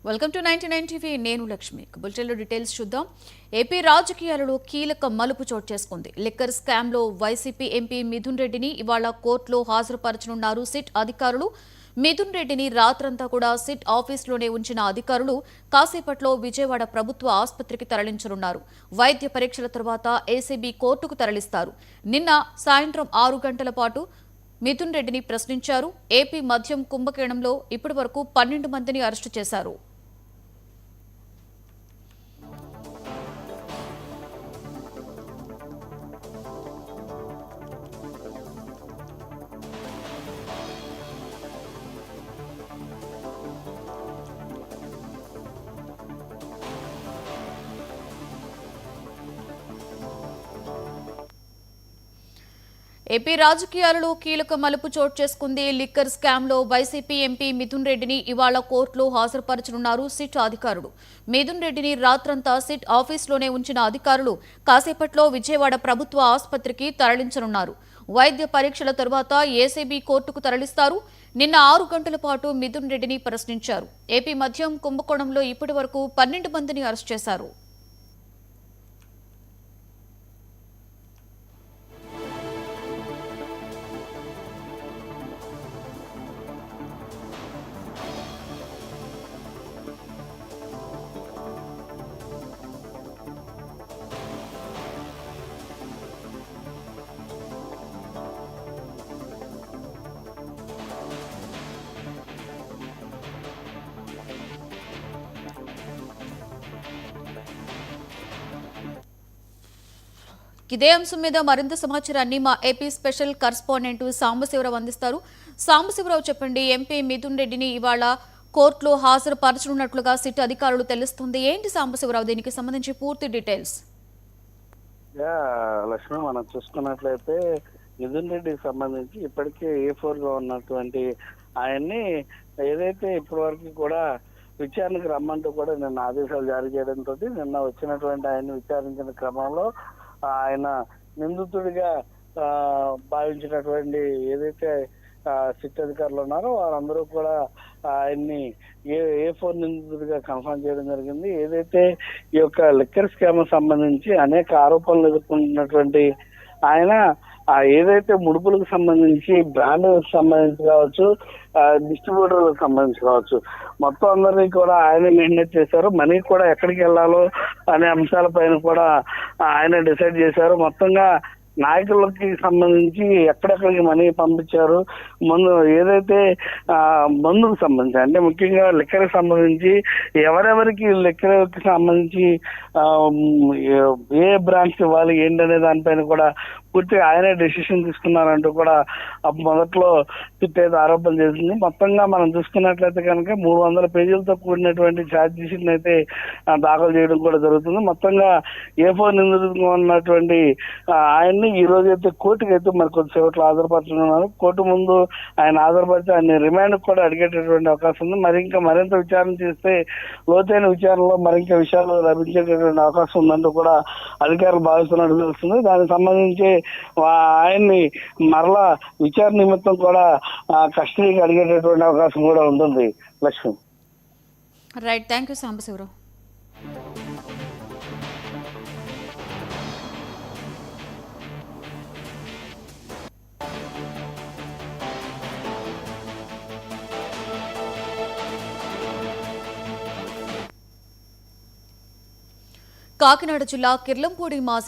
Welcome to 99 TV. నేను లక్ష్మి. బులెటిన్లో details చూద్దాం. ఏపీ రాజకీయాలలో కీలక మలుపు చోటు చేసుకుంది. లిక్కర్ స్కామ్లో వైసీపీ ఎంపీ మిథున్ రెడ్డిని ఇవాళ కోర్టులో హాజరుపరచనున్నారు సిట్ అధికారులు. మిథున్ రెడ్డిని రాత్రంతా కూడా సిట్ ఆఫీసులోనే ఉంచిన అధికారులు కాసేపట్లో విజయవాడ ప్రభుత్వ ఆసుపత్రికి తరలించనున్నారు. వైద్య పరీక్షల తర్వాత ఏసీబీ కోర్టుకు తరలిస్తారు. నిన్న సాయంత్రం 6 గంటల పాటు మిథున్ రెడ్డిని ప్రశ్నించారు. ఏపీ మద్యం కుంభకోణంలో ఇప్పటి వరకు 12 మందిని అరెస్టు చేశారు. ఏపీ రాజకీయాలలో కీలక మలుపు చోటు చేసుకుంది. లిక్కర్ స్కామ్లో వైసీపీ ఎంపీ మిథున్ రెడ్డిని ఇవాళ కోర్టులో హాజరుపరచనున్నారు సిట్ అధికారులు. మిథున్ రెడ్డిని రాత్రంతా సిట్ ఆఫీసులోనే ఉంచిన అధికారులు కాసేపట్లో విజయవాడ ప్రభుత్వ ఆసుపత్రికి తరలించనున్నారు. వైద్య పరీక్షల తర్వాత ఏసీబీ కోర్టుకు తరలిస్తారు. నిన్న 6 గంటల పాటు మిథున్ రెడ్డిని ప్రశ్నించారు. ఏపీ మద్యం కుంభకోణంలో ఇప్పటి వరకు 12 మందిని అరెస్ట్ చేశారు. ఇదే అంశం మీద మరింత సమాచారాన్ని మా ఏపీ స్పెషల్ కరెస్పాండెంట్ సాంబశివరావు అందిస్తారు. సాంబశివరావు, చెప్పండి. ఎంపీ మిథున్ రెడ్డిని ఇవాళ కోర్టులో హాజరుపరచనున్నట్లుగా సిట్ అధికారులు తెలుస్తుంది. ఏంటి సాంబశివరావు, దీనికి సంబంధించి పూర్తి డీటెయిల్స్? లక్ష్మి, మనం చూసుకున్నట్లయితే మిథున్ రెడ్డికి సంబంధించి ఇప్పటికే A4 గా ఉన్నటువంటి ఆయన్ని ఏదైతే ఇప్పటి వరకు కూడా విచారణకు రమ్మంటూ కూడా నిన్న ఆదేశాలు జారీ చేయడంతో నిన్న వచ్చినటువంటి ఆయన్ని విచారించిన క్రమంలో ఆయన నిందితుడిగా భావించినటువంటి ఏదైతే సిట్ అధికారులు ఉన్నారో వారందరూ కూడా ఆయన్ని A4 నిందితుడిగా కన్ఫర్మ్ చేయడం జరిగింది. ఏదైతే ఈ యొక్క లిక్కర్ స్కామ్ సంబంధించి అనేక ఆరోపణలు ఎదుర్కొంటున్నటువంటి ఆయన ఏదైతే ముడుపులకు సంబంధించి బ్రాండ్లకు సంబంధించి కావచ్చు, డిస్ట్రిబ్యూటర్లకు సంబంధించి కావచ్చు, మొత్తం అందరినీ కూడా ఆయన మెయింటైన్ చేశారు. మనీ కూడా ఎక్కడికి వెళ్ళాలో అనే అంశాలపైన కూడా ఆయన డిసైడ్ చేశారు. మొత్తంగా నాయకులకి సంబంధించి ఎక్కడెక్కడికి మనీ పంపించారు, ముందు ఏదైతే మందుకు సంబంధించి అంటే ముఖ్యంగా లిక్కర్కి సంబంధించి ఎవరెవరికి లిక్కర్కి సంబంధించి ఏ బ్రాంచ్ ఇవ్వాలి ఏంటనే దానిపైన కూడా పూర్తిగా ఆయనే డెసిషన్ తీసుకున్నారంటూ కూడా మొదట్లో తిట్టేది ఆరోపణ చేసింది. మొత్తంగా మనం చూసుకున్నట్లయితే కనుక 300 పేజీలతో కూడినటువంటి ఛార్జ్ షీట్ అయితే దాఖలు చేయడం కూడా జరుగుతుంది. మొత్తంగా A4 నిందితులుగా ఉన్నటువంటి ఆయన్ని ఈ రోజు అయితే కోర్టుకు అయితే మరి కొద్దిసేపట్లో హాజరుపరచనున్నారు. కోర్టు ముందు ఆయన హాజరుపరిచి ఆయన రిమాండ్ కూడా అడిగేటటువంటి అవకాశం ఉంది. మరింత విచారణ చేస్తే లోతైన విచారణలో మరింత విషయాలు లభించేటటువంటి అవకాశం ఉందంటూ కూడా అధికారులు భావిస్తున్నట్టు తెలుస్తుంది. దానికి సంబంధించి ఆయన్ని మరలా విచారణ నిమిత్తం కూడా కస్టడీకి అడిగేటటువంటి అవకాశం కూడా ఉంటుంది. Lakshmi, right. Thank you Sambasivarao. Kakinada జిల్లా కిర్లంపూడి మాజీ